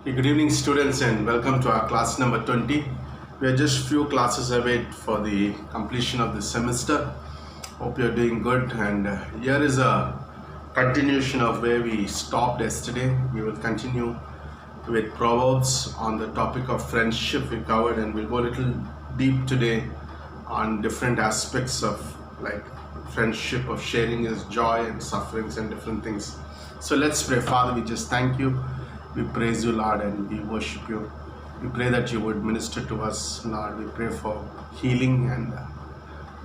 Good evening, students, and welcome to our class number 20. We are just few classes away for the completion of the semester. Hope you're doing good. And here is a continuation of where we stopped yesterday. We will continue with Proverbs on the topic of friendship we covered, and we'll go a little deep today on different aspects of like friendship, of sharing his joy and sufferings and different things. So let's pray. Father, we just thank you. We praise you, Lord, and we worship you. We pray that you would minister to us, Lord. We pray for healing and,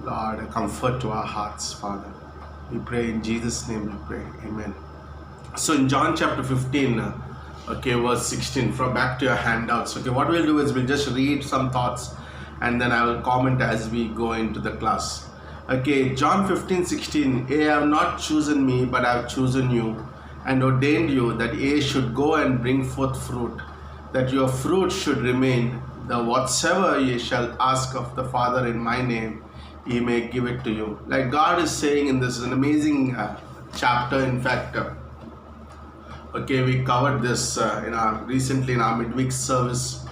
Lord, comfort to our hearts, Father. We pray in Jesus' name, we pray. Amen. So in John chapter 15, verse 16, from back to your handouts. Okay, what we'll do is we'll just read some thoughts and then I will comment as we go into the class. Okay, John 15:16, ye have not chosen me, but I have chosen you and ordained you that ye should go and bring forth fruit, that your fruit should remain, that whatsoever ye shall ask of the Father in my name, he may give it to you. Like God is saying in this, an amazing chapter. In fact, we covered this recently in our midweek service.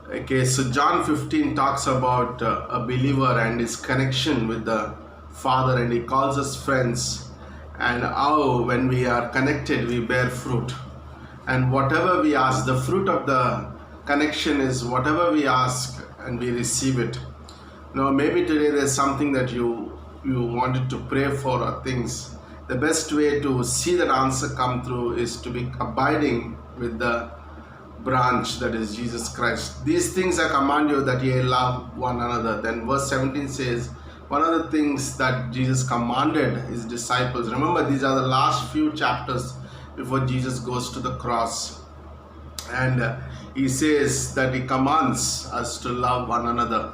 Okay, so John 15 talks about a believer and his connection with the Father, and he calls us friends, and how when we are connected we bear fruit, and whatever we ask, the fruit of the connection is whatever we ask and we receive it. Maybe today there's something that you wanted to pray for, or things. The best way to see that answer come through is to be abiding with the branch, that is Jesus Christ. These things I command you, that ye love one another. Then verse 17 says, one of the things that Jesus commanded his disciples, remember these are the last few chapters before Jesus goes to the cross, and he says that he commands us to love one another.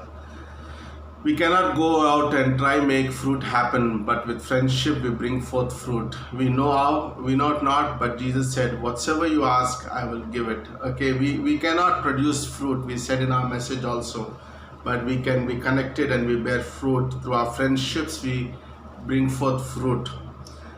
We cannot go out and try make fruit happen, but with friendship we bring forth fruit. We know how, we know it not, but Jesus said, whatsoever you ask, I will give it. Okay, we cannot produce fruit, we said in our message also, but we can be connected and we bear fruit. Through our friendships, we bring forth fruit.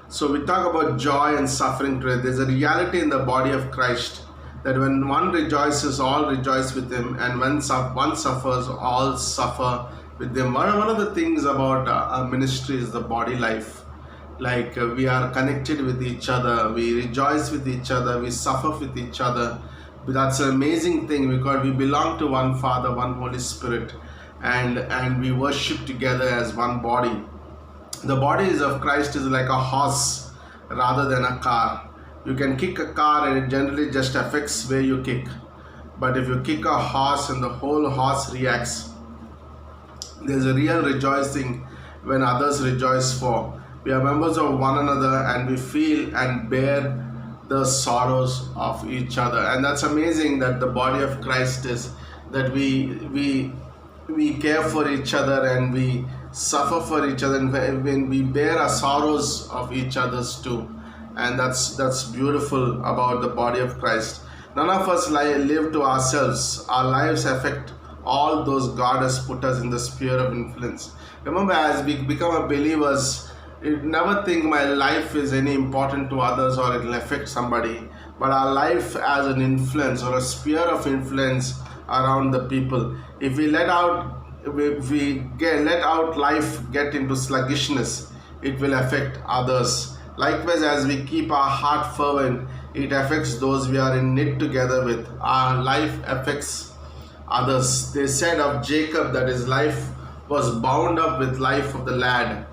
So we talk about joy and suffering today. There's a reality in the body of Christ that when one rejoices, all rejoice with him, and when one suffers, all suffer with them. One of the things about our ministry is the body life. Like we are connected with each other, we rejoice with each other, we suffer with each other. But that's an amazing thing, because we belong to one Father, one Holy Spirit, and we worship together as one body. The body of Christ is like a horse rather than a car. You can kick a car and it generally just affects where you kick. But if you kick a horse and the whole horse reacts, there's a real rejoicing when others rejoice for. We are members of one another and we feel and bear the sorrows of each other. And that's amazing that the body of Christ is that we care for each other and we suffer for each other, and when we bear our sorrows of each other's too. And that's beautiful about the body of Christ. None of us live to ourselves. Our lives affect all those God has put us in the sphere of influence. Remember, as we become believers, never think my life is any important to others or it will affect somebody, but our life as an influence or a sphere of influence around the people. If we let out life get into sluggishness, it will affect others. Likewise, as we keep our heart fervent, it affects those we are in knit together with. Our life affects others. They said of Jacob that his life was bound up with life of the lad.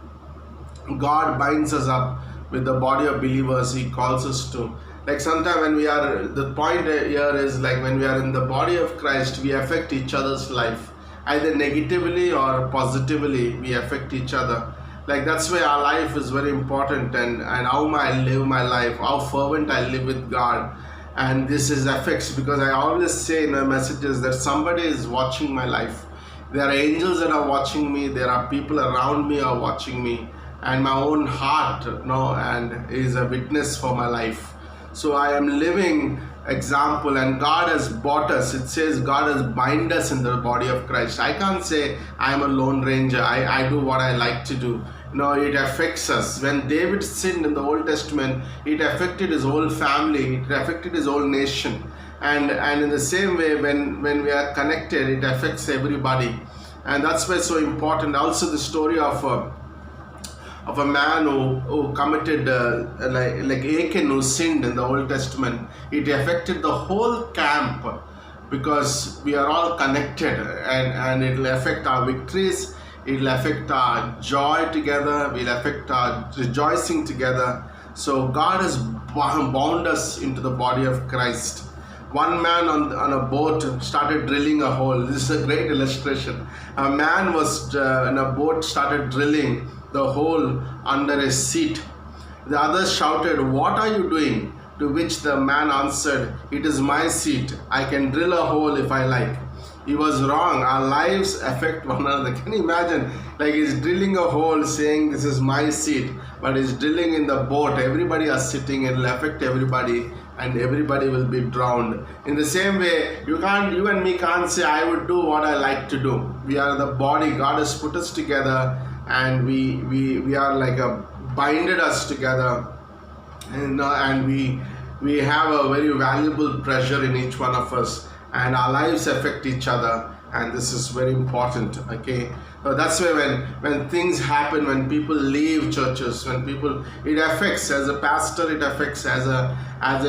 God binds us up with the body of believers he calls us to. Like sometimes when we are, the point here is like when we are in the body of Christ, we affect each other's life. Either negatively or positively, we affect each other. Like that's why our life is very important, and how I live my life, how fervent I live with God. And this is affects, because I always say in my messages that somebody is watching my life. There are angels that are watching me, there are people around me are watching me, and my own heart and is a witness for my life. So I am living example, and God has bought us. It says God has bind us in the body of Christ. I can't say I am a lone ranger, I do what I like to do. No, it affects us. When David sinned in the Old Testament, it affected his whole family, it affected his whole nation. and in the same way, when we are connected, it affects everybody. And that's why it's so important. Also, the story of a man who committed like Achan, who sinned in the Old Testament. It affected the whole camp, because we are all connected, and it will affect our victories, it will affect our joy together, will affect our rejoicing together. So God has bound us into the body of Christ. One man on a boat started drilling a hole. This is a great illustration. A man was in a boat, started drilling the hole under a seat. The others shouted, "What are you doing?" To which the man answered, "It is my seat. I can drill a hole if I like." He was wrong. Our lives affect one another. Can you imagine? Like, he's drilling a hole saying, "This is my seat," but he's drilling in the boat. Everybody are sitting. It will affect everybody, and everybody will be drowned. In the same way, you and me can't say, "I would do what I like to do." We are the body. God has put us together, and we are like binded us together, and we have a very valuable treasure in each one of us, and our lives affect each other, and this is very important. Okay, so that's why when things happen, when people leave churches, it affects, as a pastor, it affects as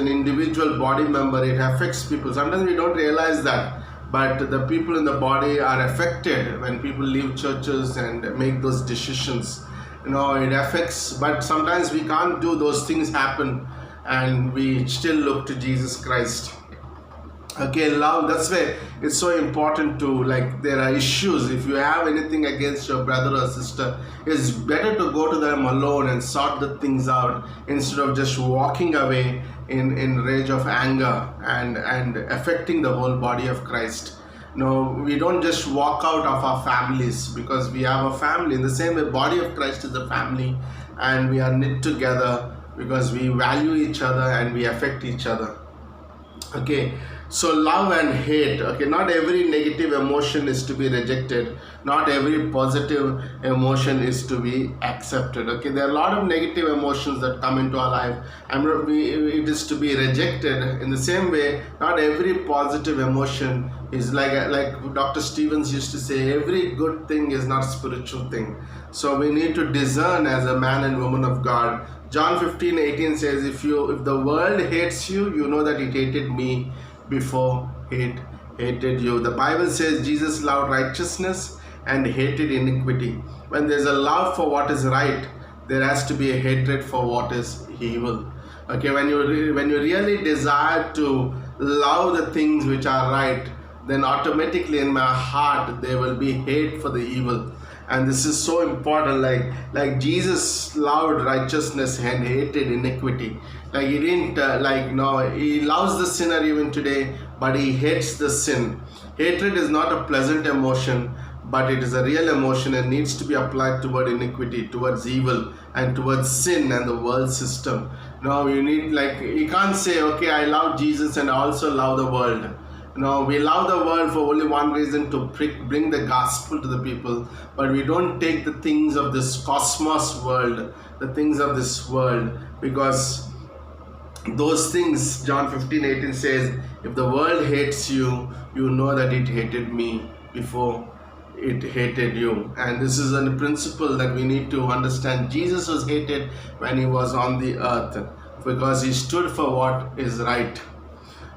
an individual body member, it affects people. Sometimes we don't realize that, but the people in the body are affected when people leave churches and make those decisions. It affects, but sometimes we can't do those things happen, and we still look to Jesus Christ. Okay, love. That's why it's so important to, like, there are issues. If you have anything against your brother or sister, it's better to go to them alone and sort the things out, instead of just walking away in rage of anger and affecting the whole body of Christ. We don't just walk out of our families, because we have a family. In the same way, body of Christ is a family, and we are knit together because we value each other and we affect each other. Okay, so love and hate. Okay, not every negative emotion is to be rejected. Not every positive emotion is to be accepted. Okay, there are a lot of negative emotions that come into our life, and it is to be rejected. In the same way, not every positive emotion is like Dr. Stevens used to say, every good thing is not a spiritual thing. So we need to discern as a man and woman of God. John 15:18 says, if the world hates you, you know that it hated me before it hated you. The Bible says Jesus loved righteousness and hated iniquity. When there's a love for what is right, there has to be a hatred for what is evil. Okay, when you really desire to love the things which are right, then automatically in my heart there will be hate for the evil. And this is so important. Like Jesus loved righteousness and hated iniquity. Like he didn't he loves the sinner even today, but he hates the sin. Hatred is not a pleasant emotion, but it is a real emotion and needs to be applied toward iniquity, towards evil, and towards sin and the world system. You can't say, okay, I love Jesus and I also love the world. We love the world for only one reason, to bring the gospel to the people, but we don't take the things of this cosmos world, the things of this world, because those things, John 15:18 says, if the world hates you, you know that it hated me before it hated you. And this is a principle that we need to understand. Jesus was hated when he was on the earth, because he stood for what is right.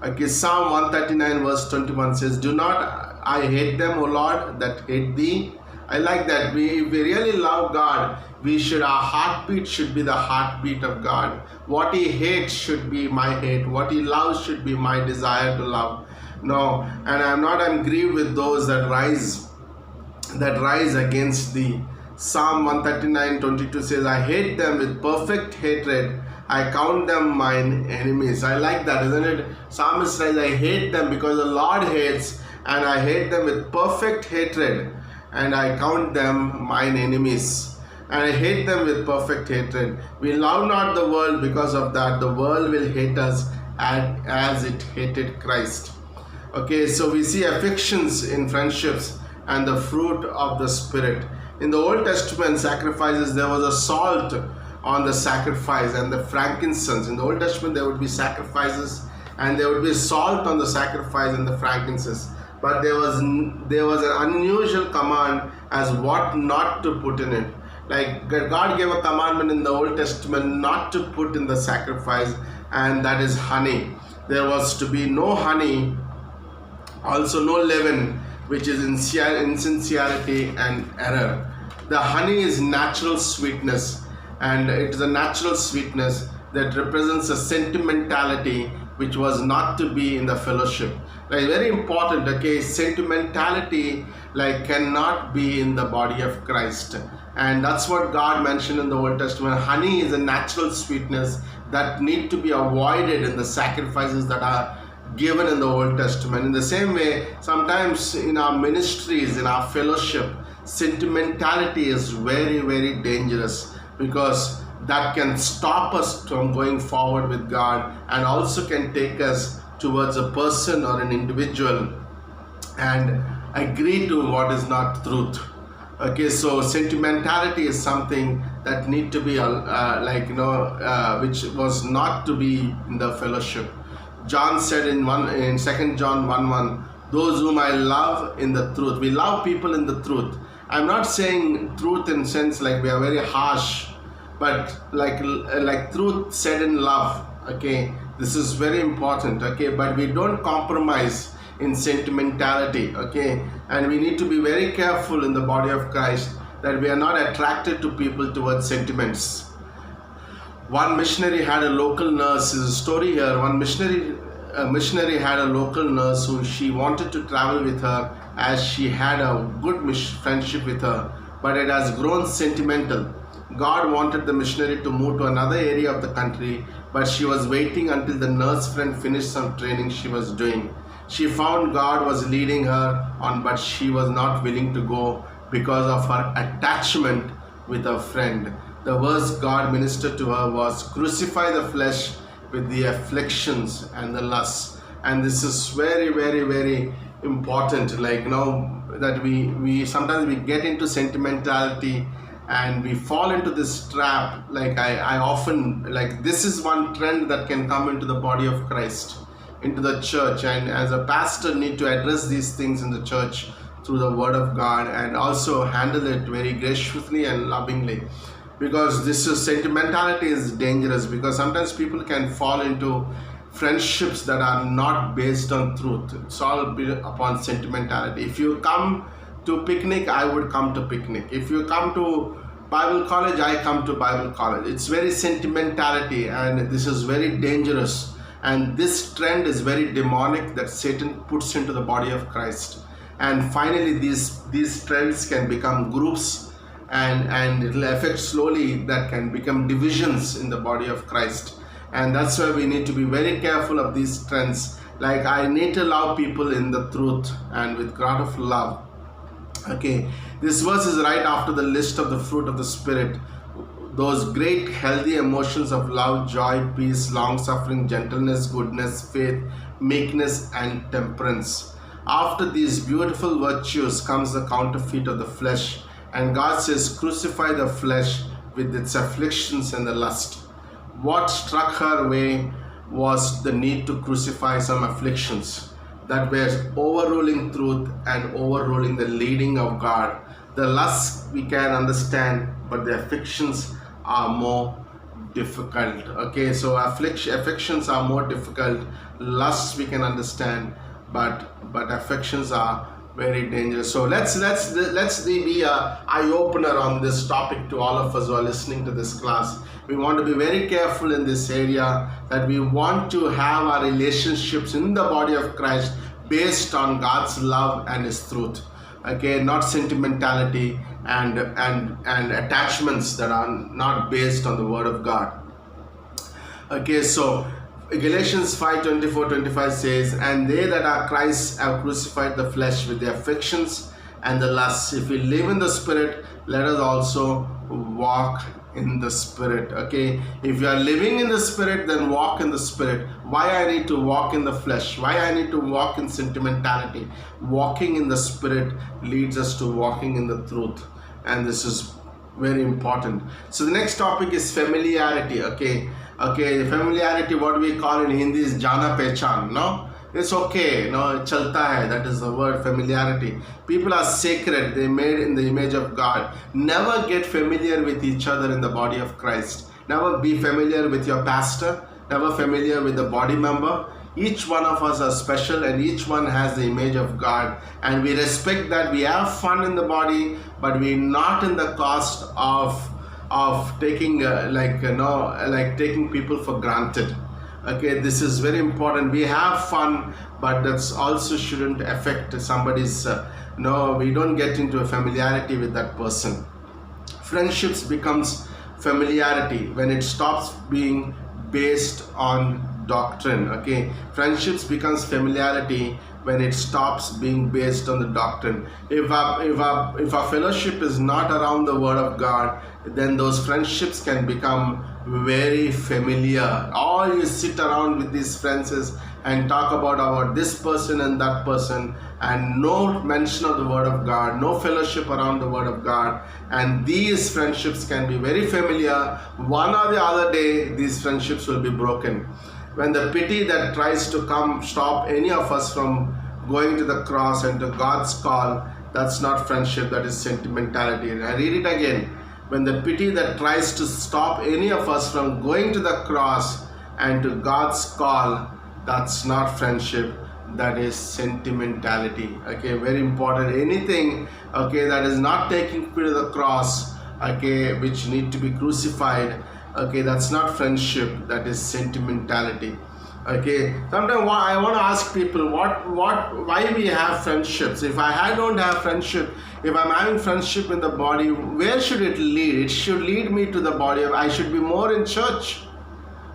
Okay, Psalm 139 verse 21 says, do not I hate them, O Lord, that hate thee. I like that. If we really love God, our heartbeat should be the heartbeat of God. What he hates should be my hate. What he loves should be my desire to love. And I'm grieved with those that rise against thee. Psalm 139:22 says, I hate them with perfect hatred. I count them mine enemies. I like that, isn't it? Psalmist says, I hate them because the Lord hates, and I hate them with perfect hatred, and I count them mine enemies. And I hate them with perfect hatred. We love not the world because of that. The world will hate us as it hated Christ. Okay, so we see affections in friendships and the fruit of the Spirit. In the Old Testament sacrifices, there was a salt on the sacrifice and the frankincense. In the Old Testament, there would be sacrifices, and there would be salt on the sacrifice and the frankincense. But there was an unusual command as what not to put in it. Like God gave a commandment in the Old Testament not to put in the sacrifice, and that is honey. There was to be no honey, also no leaven, which is insincerity and error. The honey is natural sweetness, and it is a natural sweetness that represents a sentimentality which was not to be in the fellowship. Like very important, okay, sentimentality like cannot be in the body of Christ. And that's what God mentioned in the Old Testament. Honey is a natural sweetness that need to be avoided in the sacrifices that are given in the Old Testament. In the same way, sometimes in our ministries, in our fellowship, sentimentality is very, very dangerous, because that can stop us from going forward with God, and also can take us towards a person or an individual and agree to what is not truth. Okay, so sentimentality is something that need to be which was not to be in the fellowship. John said in 2 John 1:1, those whom I love in the truth. We love people in the truth. I'm not saying truth in sense like we are very harsh, but like truth said in love. Okay, this is very important. Okay, but we don't compromise in sentimentality. Okay, and we need to be very careful in the body of Christ that we are not attracted to people towards sentiments. One missionary had a local nurse. There's a story here. One missionary had a local nurse who she wanted to travel with her, as she had a good friendship with her, but it has grown sentimental. God wanted the missionary to move to another area of the country, but she was waiting until the nurse friend finished some training she was doing. She found God was leading her on, but she was not willing to go because of her attachment with her friend. The verse God ministered to her was, crucify the flesh with the afflictions and the lusts. And this is very, very, very important. Like, that we sometimes we get into sentimentality and we fall into this trap. Like I often, like, this is one trend that can come into the body of Christ, into the church, and as a pastor need to address these things in the church through the word of God, and also handle it very graciously and lovingly, because this sentimentality is dangerous, because sometimes people can fall into friendships that are not based on truth. It's all built upon sentimentality. If you come to picnic, I would come to picnic. If you come to Bible college, I come to Bible college. It's very sentimentality, and this is very dangerous, and this trend is very demonic that Satan puts into the body of Christ. And finally these trends can become groups, and it will affect slowly, that can become divisions in the body of Christ. And that's why we need to be very careful of these trends. Like, I need to love people in the truth and with God of love. Okay, this verse is right after the list of the fruit of the Spirit, those great healthy emotions of love, joy, peace, long suffering, gentleness, goodness, faith, meekness, and temperance. After these beautiful virtues comes the counterfeit of the flesh, and God says, crucify the flesh with its afflictions and the lust. What struck her way was the need to crucify some afflictions that were overruling truth and overruling the leading of God. The lust we can understand, but the afflictions are more difficult. Okay, so afflictions are more difficult. Lusts we can understand, but affections are very dangerous. So let's be a eye opener on this topic to all of us who are listening to this class. We want to be very careful in this area, that we want to have our relationships in the body of Christ based on God's love and His truth. Okay, not sentimentality and attachments that are not based on the Word of God. Okay, so Galatians 5:24-25 says, and they that are Christ have crucified the flesh with the affections and the lusts. If we live in the Spirit, let us also walk in the Spirit. Okay, if you are living in the Spirit, then walk in the Spirit. Why I need to walk in the flesh? Why I need to walk in sentimentality? Walking in the Spirit leads us to walking in the truth, and this is very important. So the next topic is familiarity. Okay, Okay, familiarity, what we call in Hindi is jana pehchan. No, it's okay. No, chalta hai. That is the word familiarity. People are sacred. They made in the image of God. Never get familiar with each other in the body of Christ. Never be familiar with your pastor. Never familiar with the body member. Each one of us are special, and each one has the image of God, and we respect that. We have fun in the body, but we're not in the cost of taking taking people for granted. Okay, this is very important. We have fun, but that's also shouldn't affect somebody's no, we don't get into a familiarity with that person. Friendships becomes familiarity when it stops being based on doctrine. Okay, friendships becomes familiarity when it stops being based on the doctrine. If our fellowship is not around the word of God, then those friendships can become very familiar. All you sit around with these friends and talk about this person and that person, and no mention of the word of God, no fellowship around the word of God, and these friendships can be very familiar. One or the other day these friendships will be broken. When the pity that tries to come stop any of us from going to the cross and to God's call, that's not friendship, that is sentimentality. And I read it again. When the pity that tries to stop any of us from going to the cross and to God's call, that's not friendship, that is sentimentality. Okay, very important. Anything, okay, that is not taking people to the cross, okay, which need to be crucified, okay, that's not friendship, that is sentimentality. Okay, sometimes I want to ask people why we have friendships. If I don't have friendship, if I'm having friendship in the body, where should it lead? It should lead me to the body. I should be more in church.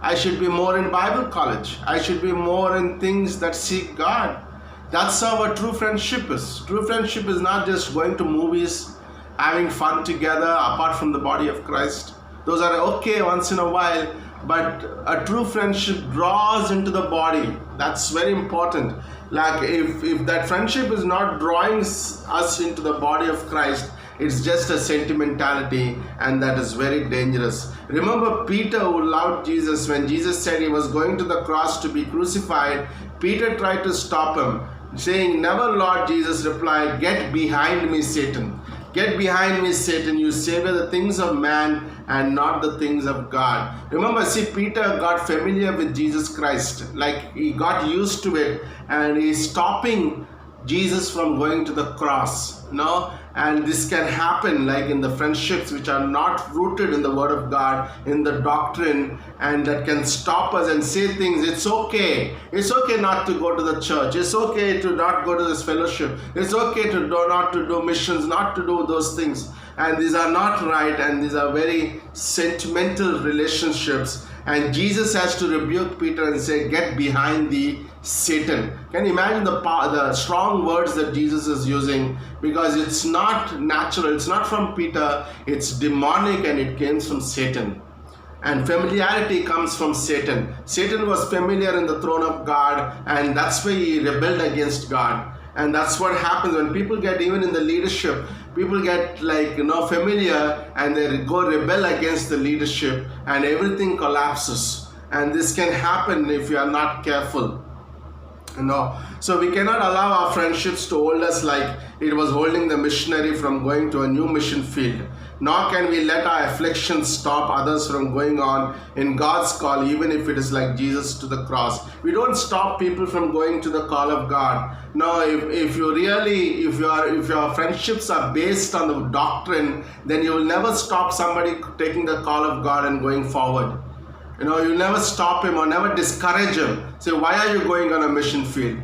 I should be more in Bible college. I should be more in things that seek God. That's how a true friendship is. True friendship is not just going to movies, having fun together apart from the body of Christ. Those are okay once in a while, but a true friendship draws into the body. That's very important. Like if that friendship is not drawing us into the body of Christ, it's just a sentimentality, and that is very dangerous. Remember Peter, who loved Jesus, when Jesus said he was going to the cross to be crucified, Peter tried to stop him, saying, "Never, Lord." Jesus replied, "Get behind me, Satan. Get behind me, Satan. You savor the things of man and not the things of God." Remember, see, Peter got familiar with Jesus Christ. Like he got used to it, and he's stopping Jesus from going to the cross. No? And this can happen like in the friendships which are not rooted in the word of God, in the doctrine, and that can stop us and say things. It's okay not to go to the church. It's okay to not go to this fellowship. It's okay to not to do missions, not to do those things. And these are not right, and these are very sentimental relationships. And Jesus has to rebuke Peter and say, "Get behind thee, Satan." Can you imagine the strong words that Jesus is using? Because it's not natural, it's not from Peter, it's demonic, and it came from Satan. And familiarity comes from Satan. Satan was familiar in the throne of God, and that's why he rebelled against God. And that's what happens when people get, even in the leadership, people get familiar, and they go rebel against the leadership, and everything collapses. And this can happen if you are not careful. So we cannot allow our friendships to hold us like it was holding the missionary from going to a new mission field. Nor can we let our afflictions stop others from going on in God's call, even if it is like Jesus to the cross. We don't stop people from going to the call of God. No, if your friendships are based on the doctrine, then you will never stop somebody taking the call of God and going forward. You'll never stop him or never discourage him. Say, "Why are you going on a mission field?"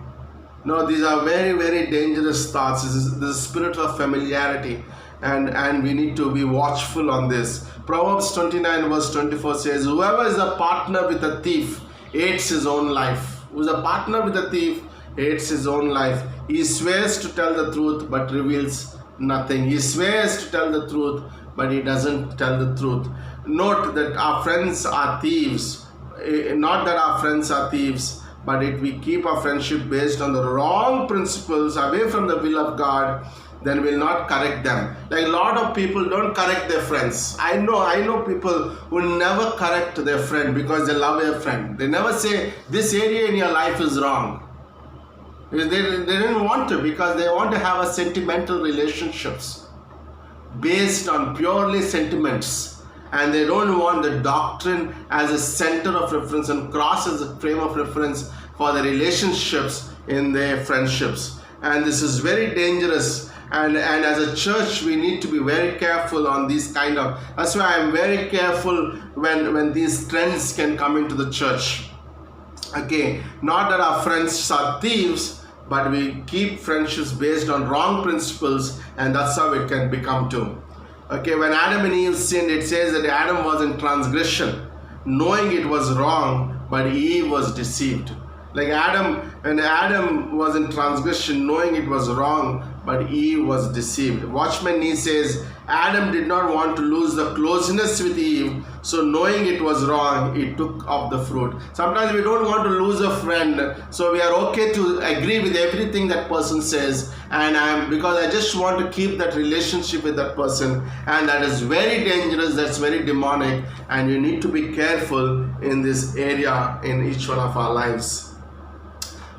No, these are very, very dangerous thoughts. This is the spirit of familiarity, and we need to be watchful on this. Proverbs 29 verse 24 says, "Whoever is a partner with a thief hates his own life." Who is a partner with a thief hates his own life. He swears to tell the truth but reveals nothing. He swears to tell the truth, but he doesn't tell the truth. Note that our friends are thieves. Not that our friends are thieves, but if we keep our friendship based on the wrong principles, away from the will of God, then will not correct them. Like a lot of people don't correct their friends. I know people who never correct their friend because they love their friend. They never say this area in your life is wrong. They didn't want to, because they want to have a sentimental relationships based on purely sentiments, and they don't want the doctrine as a center of reference and cross as a frame of reference for the relationships in their friendships. And this is very dangerous, and as a church we need to be very careful on these kind of. That's why I'm very careful when these trends can come into the church. Okay, not that our friends are thieves, but we keep friendships based on wrong principles, and that's how it can become too. Okay, when Adam and Eve sinned, it says that Adam was in transgression, knowing it was wrong, but Eve was deceived. Like when Adam was in transgression, knowing it was wrong, but Eve was deceived. Watchman Nee says, Adam did not want to lose the closeness with Eve, so knowing it was wrong, he took of the fruit. Sometimes we don't want to lose a friend, so we are okay to agree with everything that person says, because I just want to keep that relationship with that person, and that is very dangerous, that's very demonic, and you need to be careful in this area in each one of our lives.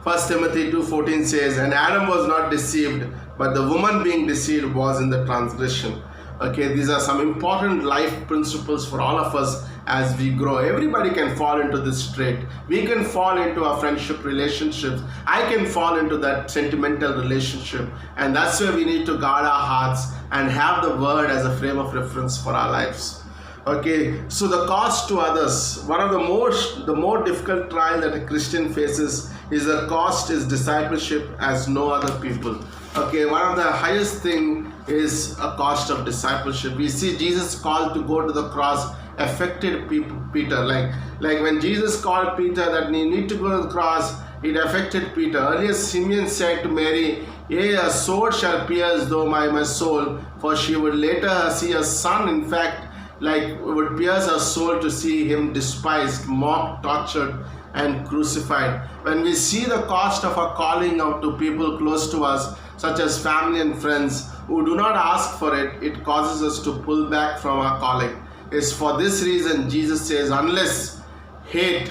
1 Timothy 2:14 says, and Adam was not deceived, but the woman being deceived was in the transgression. Okay, these are some important life principles for all of us as we grow. Everybody can fall into this trait. We can fall into our friendship relationships. I can fall into that sentimental relationship. And that's where we need to guard our hearts and have the word as a frame of reference for our lives. Okay, so the cost to others. One of the more difficult trial that a Christian faces is the cost is discipleship as no other people. Okay, one of the highest thing is a cost of discipleship. We see Jesus called to go to the cross affected Peter. Like when Jesus called Peter that you need to go to the cross, it affected Peter. Earlier Simeon said to Mary, yea, a sword shall pierce through my soul, for she would later see a son, in fact, would pierce her soul to see him despised, mocked, tortured, and crucified. When we see the cost of our calling out to people close to us, such as family and friends, who do not ask for it, it causes us to pull back from our calling. It's for this reason Jesus says, unless hate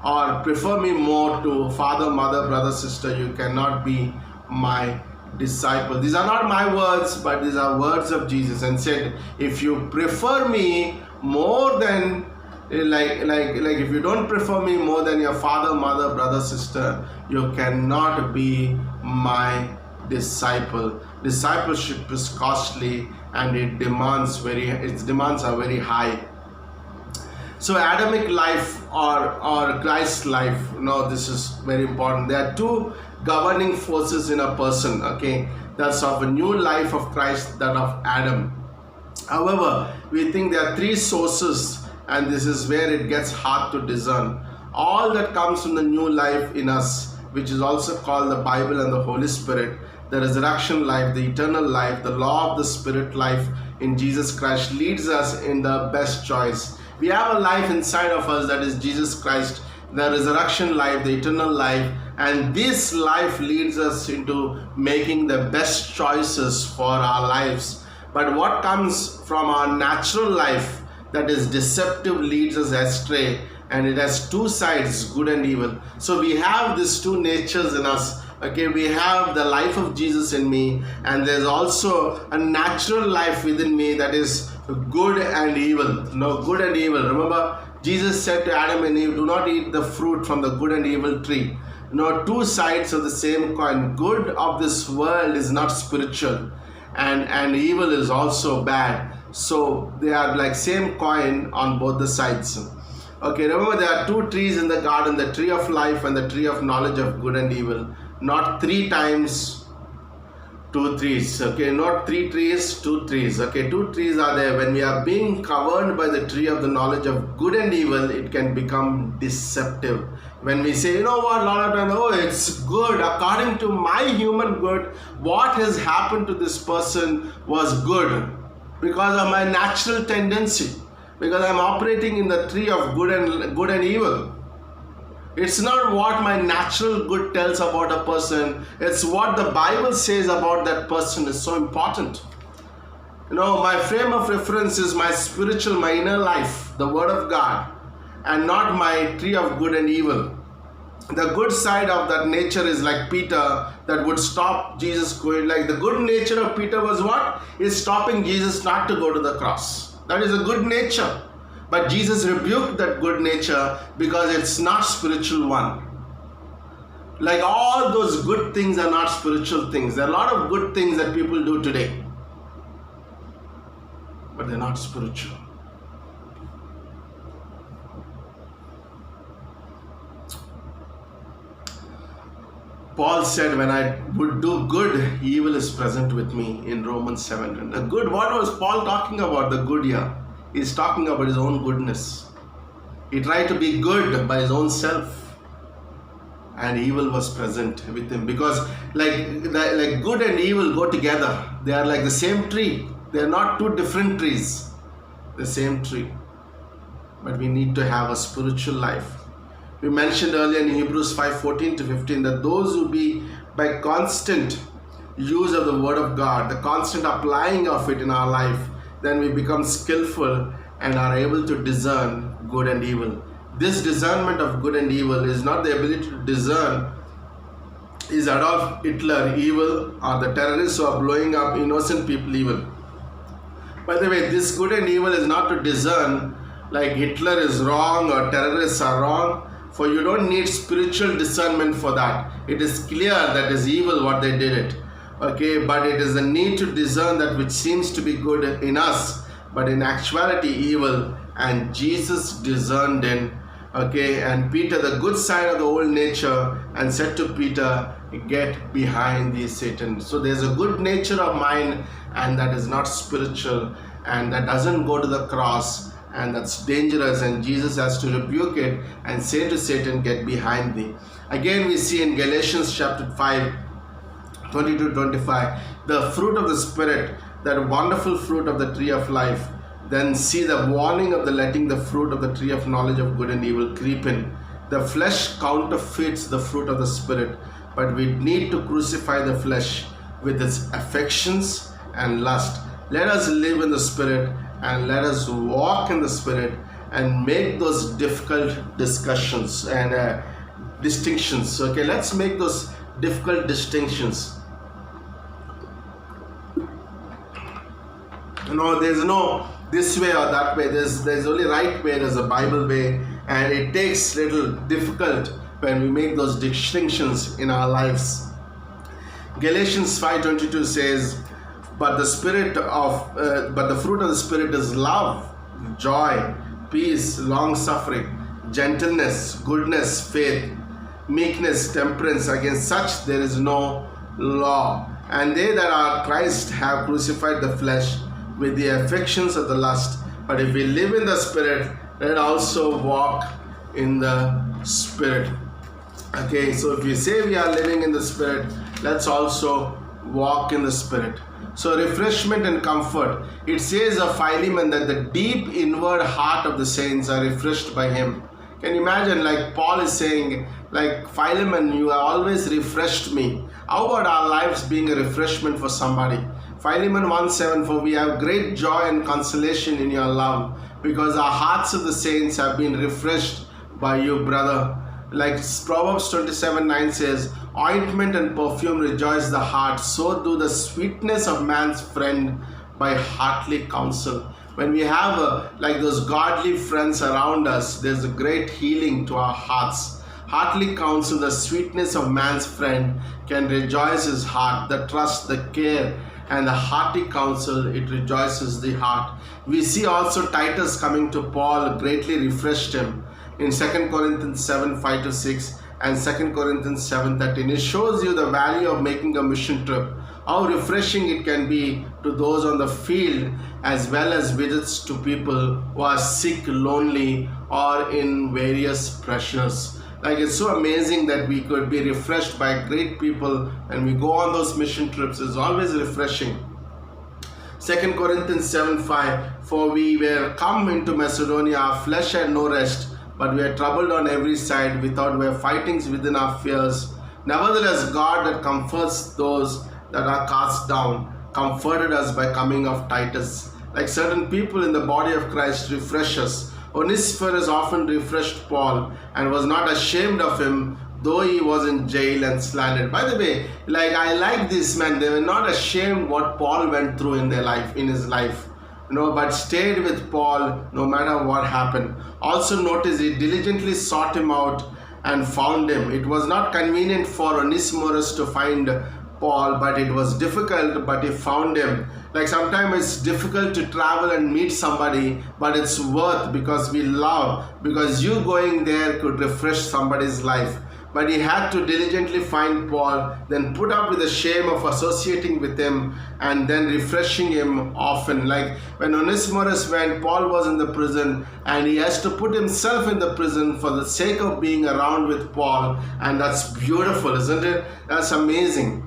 or prefer me more to father, mother, brother, sister, you cannot be my disciple. These are not my words, but these are words of Jesus, and said, if you prefer me more than if you don't prefer me more than your father, mother, brother, sister, you cannot be my disciple. Discipleship is costly, and its demands are very high. So Adamic life or Christ's life, this is very important. There are two governing forces in a person, okay? That's of a new life of Christ, that of Adam. However, we think there are three sources, and this is where it gets hard to discern. All that comes from the new life in us, which is also called the Bible and the Holy Spirit, the resurrection life, the eternal life, the law of the Spirit life in Jesus Christ, leads us in the best choice. We have a life inside of us that is Jesus Christ, the resurrection life, the eternal life, and this life leads us into making the best choices for our lives. But what comes from our natural life that is deceptive leads us astray, and it has two sides, good and evil. So we have these two natures in us. Okay, we have the life of Jesus in me, and there's also a natural life within me that is good and evil. Good and evil. Remember, Jesus said to Adam and Eve, do not eat the fruit from the good and evil tree. Two sides of the same coin. Good of this world is not spiritual, and evil is also bad. So they are like same coin on both the sides. Okay, remember there are two trees in the garden, the tree of life and the tree of knowledge of good and evil. Not 3 times 2 trees. Okay, not 3 trees, 2 trees. Okay, 2 trees are there. When we are being covered by the tree of the knowledge of good and evil, it can become deceptive. When we say, Lord, it's good, according to my human good, what has happened to this person was good because of my natural tendency, because I'm operating in the tree of good and evil. It's not what my natural good tells about a person, it's what the Bible says about that person is so important. My frame of reference is my spiritual, my inner life, the Word of God, and not my tree of good and evil. The good side of that nature is like Peter, that would stop Jesus going. Like the good nature of Peter was what? Is stopping Jesus not to go to the cross. That is a good nature. But Jesus rebuked that good nature because it's not spiritual one. Like all those good things are not spiritual things. There are a lot of good things that people do today, but they're not spiritual. Paul said, when I would do good, evil is present with me in Romans 7. And the good, what was Paul talking about? The good here. He's talking about his own goodness. He tried to be good by his own self, and evil was present with him, because like good and evil go together. They are like the same tree. They are not two different trees. The same tree. But we need to have a spiritual life. We mentioned earlier in Hebrews 5:14 to 15 that those who be by constant use of the Word of God, the constant applying of it in our life, then we become skillful and are able to discern good and evil. This discernment of good and evil is not the ability to discern, is Adolf Hitler evil or the terrorists who are blowing up innocent people evil. By the way, this good and evil is not to discern like Hitler is wrong or terrorists are wrong, for you don't need spiritual discernment for that. It is clear that is evil what they did it. Okay, but it is the need to discern that which seems to be good in us, but in actuality evil, and Jesus discerned it. Okay, and Peter, the good side of the old nature, and said to Peter, get behind thee, Satan. So there's a good nature of mine, and that is not spiritual, and that doesn't go to the cross, and that's dangerous, and Jesus has to rebuke it and say to Satan, get behind thee. Again, we see in Galatians chapter 5, 20-25, the fruit of the Spirit, that wonderful fruit of the tree of life. Then see the warning of the letting the fruit of the tree of knowledge of good and evil creep in. The flesh counterfeits the fruit of the Spirit, but we need to crucify the flesh with its affections and lust. Let us live in the Spirit and let us walk in the Spirit and make those difficult discussions and distinctions. Okay, let's make those difficult distinctions. There's no this way or that way. There's only right way. There's a Bible way, and it takes little difficult when we make those distinctions in our lives. Galatians 5:22 says, but the fruit of the Spirit is love, joy, peace, long suffering, gentleness, goodness, faith, meekness, temperance. Against such there is no law. And they that are Christ have crucified the flesh with the affections of the lust. But if we live in the Spirit, let also walk in the Spirit. Okay, so if we say we are living in the Spirit, let's also walk in the Spirit. So refreshment and comfort. It says of Philemon that the deep inward heart of the saints are refreshed by him. Can you imagine, like Paul is saying, like Philemon, you have always refreshed me. How about our lives being a refreshment for somebody? Philemon 1:7, for we have great joy and consolation in your love, because our hearts of the saints have been refreshed by you, brother. Like Proverbs 27:9 says, ointment and perfume rejoice the heart, so do the sweetness of man's friend by heartly counsel. When we have like those godly friends around us, there's a great healing to our hearts. Heartly counsel, the sweetness of man's friend, can rejoice his heart. The trust, the care, and the hearty counsel, it rejoices the heart. We see also Titus coming to Paul, greatly refreshed him in 2 Corinthians 7:5-6 and 2 Corinthians 7:13. It shows you the value of making a mission trip, how refreshing it can be to those on the field, as well as visits to people who are sick, lonely, or in various pressures. Like, it's so amazing that we could be refreshed by great people and we go on those mission trips. It's always refreshing. 2 Corinthians 7:5, for we were come into Macedonia, our flesh had no rest, but we are troubled on every side. We thought we are fightings within our fears. Nevertheless, God that comforts those that are cast down, comforted us by coming of Titus. Like certain people in the body of Christ refresh us. Onesiphorus often refreshed Paul and was not ashamed of him, though he was in jail and slandered. By the way, I like this man. They were not ashamed what Paul went through in his life. But stayed with Paul no matter what happened. Also notice he diligently sought him out and found him. It was not convenient for Onesiphorus to find Paul, but it was difficult, but he found him. Sometimes it's difficult to travel and meet somebody, but it's worth, because we love, because you going there could refresh somebody's life. But he had to diligently find Paul, then put up with the shame of associating with him, and then refreshing him often. Like when Onesiphorus went, Paul was in the prison, and he has to put himself in the prison for the sake of being around with Paul. And that's beautiful, isn't it? That's amazing.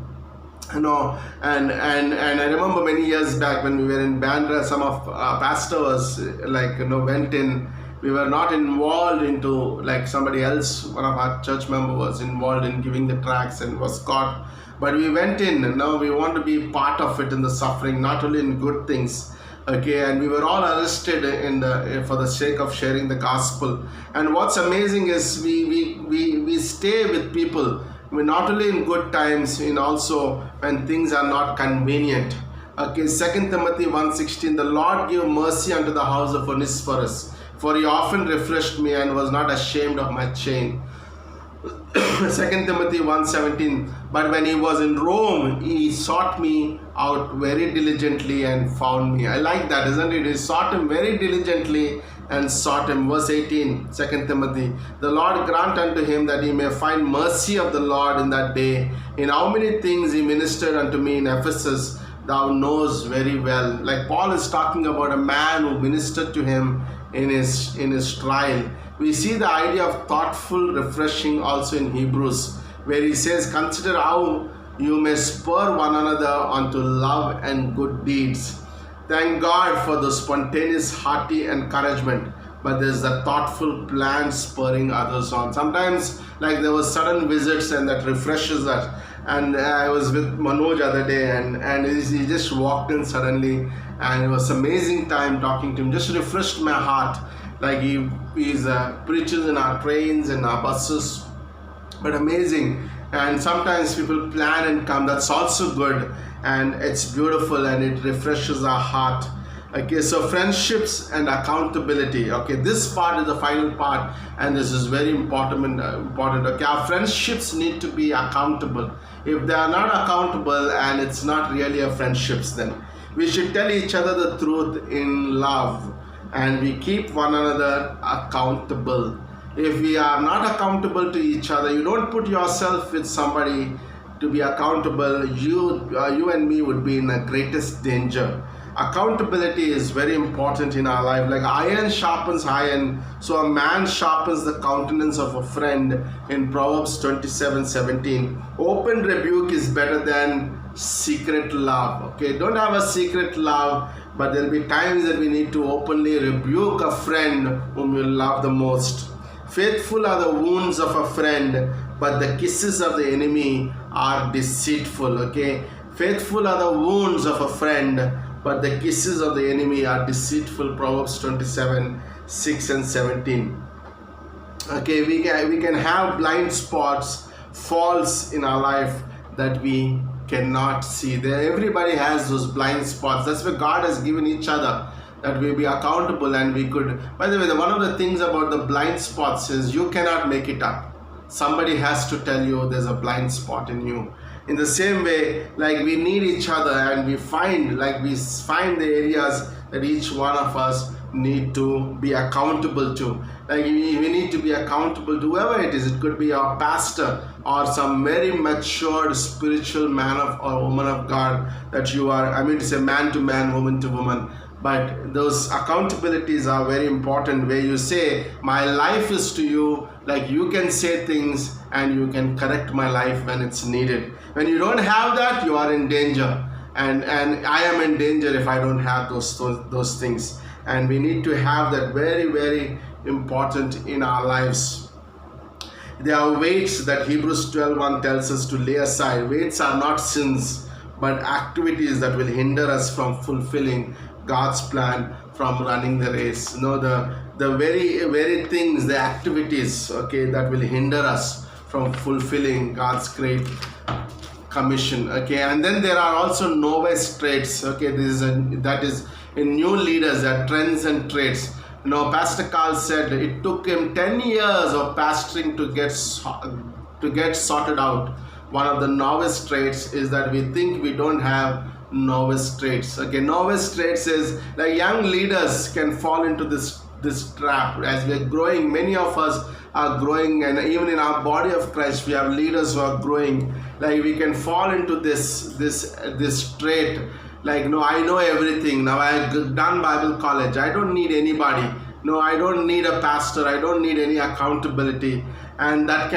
And I remember many years back when we were in Bandra, some of our pastors went in. We were not involved into somebody else. One of our church members was involved in giving the tracts and was caught. But we went in, and now we want to be part of it in the suffering, not only in good things. Okay, and we were all arrested for the sake of sharing the gospel. And what's amazing is we stay with people. Not only in good times, and also when things are not convenient. Okay, 2 Timothy 1:16, the Lord give mercy unto the house of Onesiphorus, for he often refreshed me and was not ashamed of my chain. 2 Timothy 1:17, but when he was in Rome, he sought me out very diligently and found me. I like that, isn't it? He sought him very diligently and sought him. Verse 18, 2 Timothy, the Lord grant unto him that he may find mercy of the Lord in that day. In how many things he ministered unto me in Ephesus, thou knows very well. Like Paul is talking about a man who ministered to him in his trial. We see the idea of thoughtful refreshing also in Hebrews, where he says, consider how you may spur one another unto love and good deeds. Thank God for the spontaneous, hearty encouragement, but there's the thoughtful plan spurring others on. Sometimes, there were sudden visits, and that refreshes us. And I was with Manoj the other day, and he just walked in suddenly, and it was amazing time talking to him. Just refreshed my heart. He preaches in our trains and our buses, but amazing. And sometimes people plan and come. That's also good, and it's beautiful, and it refreshes our heart. Okay, so friendships and accountability. Okay, this part is the final part, and this is very important. Okay, our friendships need to be accountable. If they are not accountable, and it's not really a friendships, then we should tell each other the truth in love, and we keep one another accountable. If we are not accountable to each other, you don't put yourself with somebody to be accountable, you and me would be in the greatest danger. Accountability is very important in our life. Iron sharpens iron, so a man sharpens the countenance of a friend in Proverbs 27:17. Open rebuke is better than secret love. Okay, don't have a secret love, but there'll be times that we need to openly rebuke a friend whom you love the most. Faithful are the wounds of a friend, but the kisses of the enemy are deceitful. Okay, faithful are the wounds of a friend, but the kisses of the enemy are deceitful. Proverbs 27:6 and 17. Okay, we can have blind spots, faults in our life that we cannot see. Everybody has those blind spots. That's where God has given each other, that we be accountable, and we could. By the way, one of the things about the blind spots is you cannot make it up. Somebody has to tell you there's a blind spot in you. In the same way, we need each other, and we find the areas that each one of us need to be accountable to. We need to be accountable to whoever it is. It could be our pastor or some very matured spiritual man or woman of God that you are. I mean to say man to man, woman to woman. But those accountabilities are very important, where you say, my life is to you. You can say things and you can correct my life when it's needed. When you don't have that, you are in danger. And I am in danger if I don't have those things. And we need to have that very, very important in our lives. There are weights that Hebrews 12:1 tells us to lay aside. Weights are not sins, but activities that will hinder us from fulfilling God's plan, from running the race. The very things, the activities, okay, that will hinder us from fulfilling God's great commission. Okay, and then there are also novice traits. Okay, that is in new leaders, there are trends and traits. Pastor Carl said it took him 10 years of pastoring to get sorted out. One of the novice traits is that we think we don't have novice traits. Okay, novice traits is like young leaders can fall into this trap. As we are growing, many of us are growing, and even in our body of Christ, we have leaders who are growing. Like we can fall into this trait. Like, no, I know everything. Now I have done Bible college. I don't need anybody. No, I don't need a pastor. I don't need any accountability. And that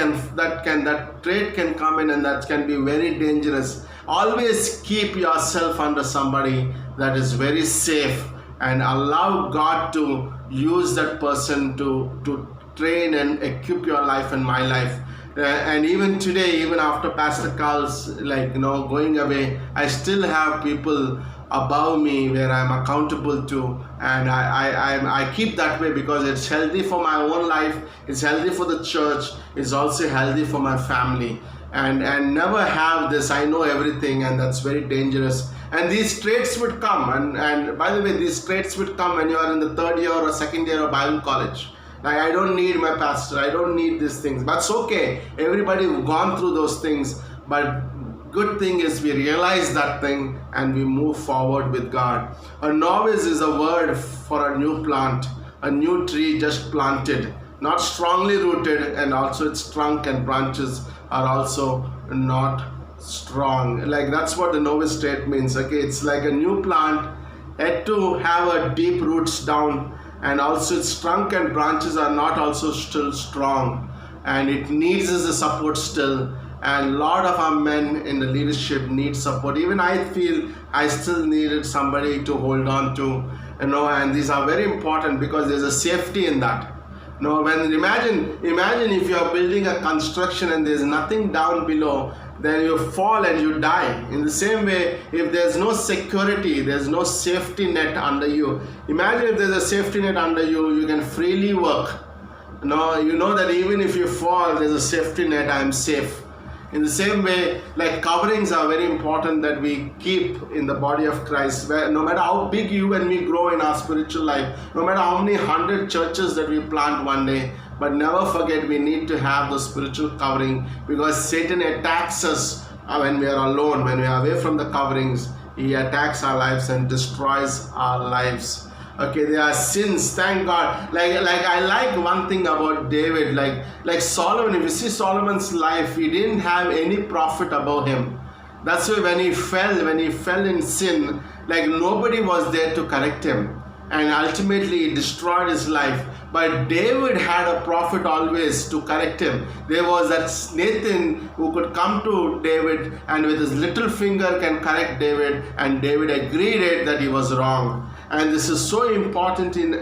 trait can come in, and that can be very dangerous. Always keep yourself under somebody that is very safe, and allow God to use that person to train and equip your life and my life. And even today, even after Pastor Carl's going away, I still have people above me where I'm accountable to, and I keep that way because it's healthy for my own life, it's healthy for the church, it's also healthy for my family. And never have this I know everything, and that's very dangerous. And these traits would come, and by the way, these traits would come when you are in the third year or second year of Bible college. Like, I don't need my pastor, I don't need these things. But it's okay, everybody gone through those things. But good thing is we realize that thing and we move forward with God. A novice is a word for a new plant, a new tree just planted, not strongly rooted, and also its trunk and branches are also not strong. Like, that's what the novice trait means. Okay, it's like a new plant had to have a deep roots down, and also its trunk and branches are not also still strong, and it needs the support still. And a lot of our men in the leadership need support. Even I feel I still needed somebody to hold on to, and these are very important because there's a safety in that. When imagine if you are building a construction and there's nothing down below, then you fall and you die. In the same way, if there's no security, there's no safety net under you. Imagine if there's a safety net under you, you can freely work. You know that even if you fall, there's a safety net, I'm safe. In the same way, like coverings are very important that we keep in the body of Christ, where no matter how big you and me grow in our spiritual life, no matter how many 100 churches that we plant one day, but never forget we need to have the spiritual covering, because Satan attacks us when we are alone, when we are away from the coverings. He attacks our lives and destroys our lives. Okay, there are sins, thank God. Like I like one thing about David, like Solomon. If you see Solomon's life, he didn't have any prophet above him. That's why when he fell in sin, like nobody was there to correct him, and ultimately he destroyed his life. But David had a prophet always to correct him. There was that Nathan who could come to David and with his little finger can correct David, and David agreed that he was wrong. And this is so important in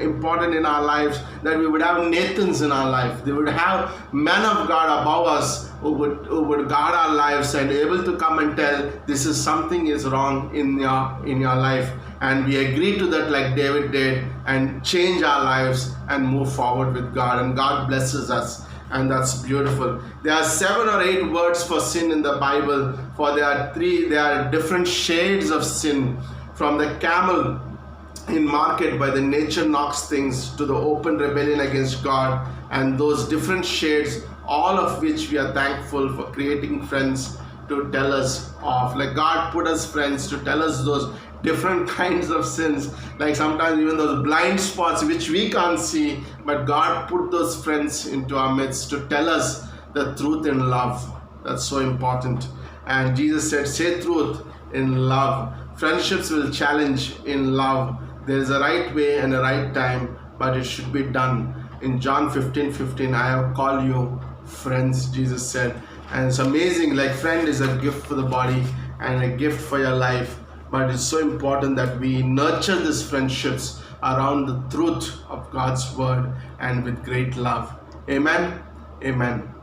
our lives, that we would have Nathans in our life. They would have men of God above us who would guard our lives and able to come and tell this is something is wrong in your life, and we agree to that like David did, and change our lives and move forward with God, and God blesses us. And that's beautiful. There are 7 or 8 words for sin in the Bible, for there are different shades of sin, from the camel in market by the nature knocks things to the open rebellion against God, and those different shades, all of which we are thankful for creating friends to tell us of. Like God put us friends to tell us those different kinds of sins, like sometimes even those blind spots which we can't see, but God put those friends into our midst to tell us the truth in love. That's so important. And Jesus said, say truth in love. Friendships will challenge in love. There is a right way and a right time, but it should be done. In John 15:15, I have called you friends, Jesus said. And it's amazing, like friend is a gift for the body and a gift for your life. But it's so important that we nurture these friendships, around the truth of God's word and with great love. Amen. Amen.